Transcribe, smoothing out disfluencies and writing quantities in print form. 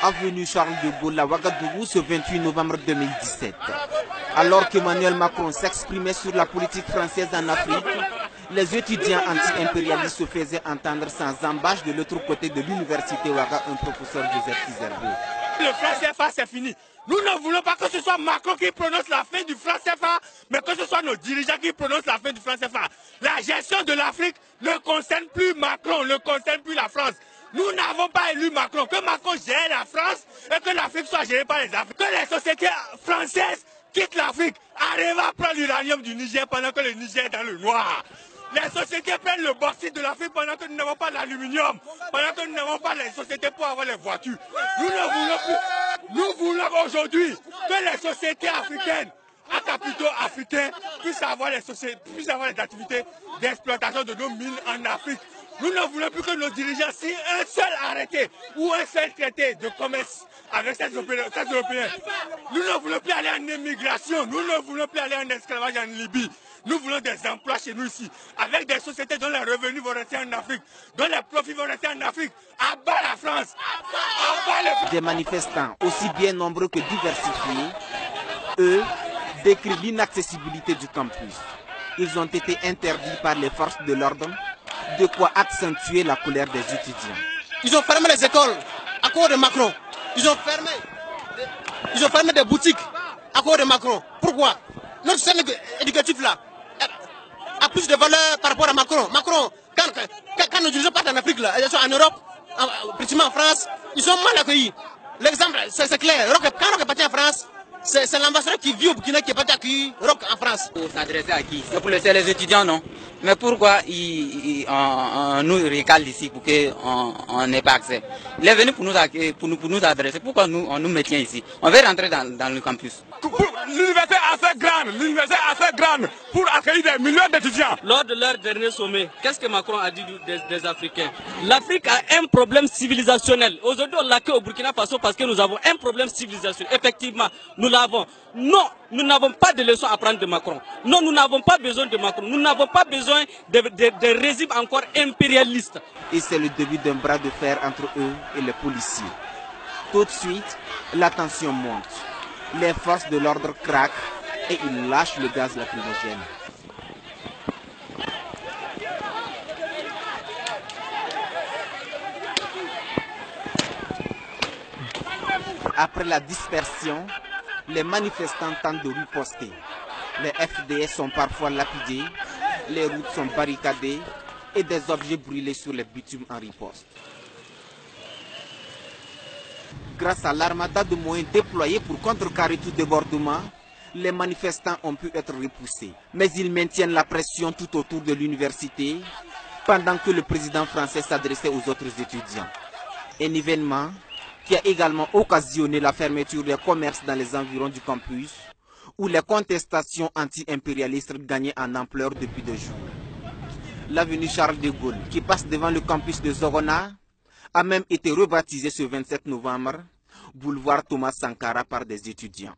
avenue Charles de Gaulle à Ouagadougou ce 28 novembre 2017. Alors qu'Emmanuel Macron s'exprimait sur la politique française en Afrique, les étudiants anti-impérialistes se faisaient entendre sans embâche de l'autre côté de l'université Ouaga, un professeur Joseph Kizerbo. Le franc CFA, c'est fini. Nous ne voulons pas que ce soit Macron qui prononce la fin du franc CFA, mais que ce soit nos dirigeants qui prononcent la fin du franc CFA. La gestion de l'Afrique ne concerne plus Macron, ne concerne plus la France. Nous n'avons pas élu Macron. Que Macron gère la France et que l'Afrique soit gérée par les Africains. Que les sociétés françaises quittent l'Afrique, arrivent à prendre l'uranium du Niger pendant que le Niger est dans le noir. Les sociétés prennent le bauxite de l'Afrique pendant que nous n'avons pas l'aluminium, pendant que nous n'avons pas les sociétés pour avoir les voitures. Nous ne voulons plus. Nous voulons aujourd'hui que les sociétés africaines, à capitaux africains, puissent avoir les activités d'exploitation de nos mines en Afrique. Nous ne voulons plus que nos dirigeants signent un seul arrêté ou un seul traité de commerce avec ces Européens. Nous ne voulons plus aller en émigration, nous ne voulons plus aller en esclavage en Libye. Nous voulons des emplois chez nous ici, avec des sociétés dont les revenus vont rester en Afrique, dont les profits vont rester en Afrique. À bas la France, à bas les... Des manifestants aussi bien nombreux que diversifiés, eux, décrivent l'inaccessibilité du campus. Ils ont été interdits par les forces de l'ordre, de quoi accentuer la colère des étudiants. Ils ont fermé les écoles à cause de Macron. Ils ont fermé des boutiques à cause de Macron. Pourquoi? Notre système éducatif là a plus de valeur par rapport à Macron. Macron, quand nos dirigeants partent en Afrique, là, ils sont en Europe, pratiquement en France, ils sont mal accueillis. L'exemple, c'est clair. Quand Roch est parti en France, c'est l'ambassadeur qui vit au Burkina qui est parti accueillir Roch en France. Pour s'adresser à qui? C'est pour laisser les étudiants, non? Mais pourquoi on nous recale ici pour qu'on n'ait pas accès? Il est venu pour nous adresser. Pourquoi on nous maintient ici? On veut rentrer dans le campus. L'université est assez grande pour accueillir des millions d'étudiants. Lors de leur dernier sommet, qu'est-ce que Macron a dit des Africains? L'Afrique a un problème civilisationnel. Aujourd'hui, on l'accueille au Burkina Faso parce que nous avons un problème civilisationnel. Effectivement, nous l'avons. Non, nous n'avons pas de leçons à prendre de Macron. Non, nous n'avons pas besoin de Macron. Nous n'avons pas besoin de régimes encore impérialistes. Et c'est le début d'un bras de fer entre eux et les policiers. Tout de suite, la tension monte. Les forces de l'ordre craquent et ils lâchent le gaz lacrymogène. Après la dispersion, les manifestants tentent de riposter. Les FDS sont parfois lapidés, les routes sont barricadées et des objets brûlés sur les bitumes en riposte. Grâce à l'armada de moyens déployés pour contrecarrer tout débordement, les manifestants ont pu être repoussés. Mais ils maintiennent la pression tout autour de l'université pendant que le président français s'adressait aux autres étudiants. Un événement qui a également occasionné la fermeture des commerces dans les environs du campus, où les contestations anti-impérialistes gagnaient en ampleur depuis 2 jours. L'avenue Charles de Gaulle, qui passe devant le campus de Zorona, a même été rebaptisée ce 27 novembre, boulevard Thomas Sankara par des étudiants.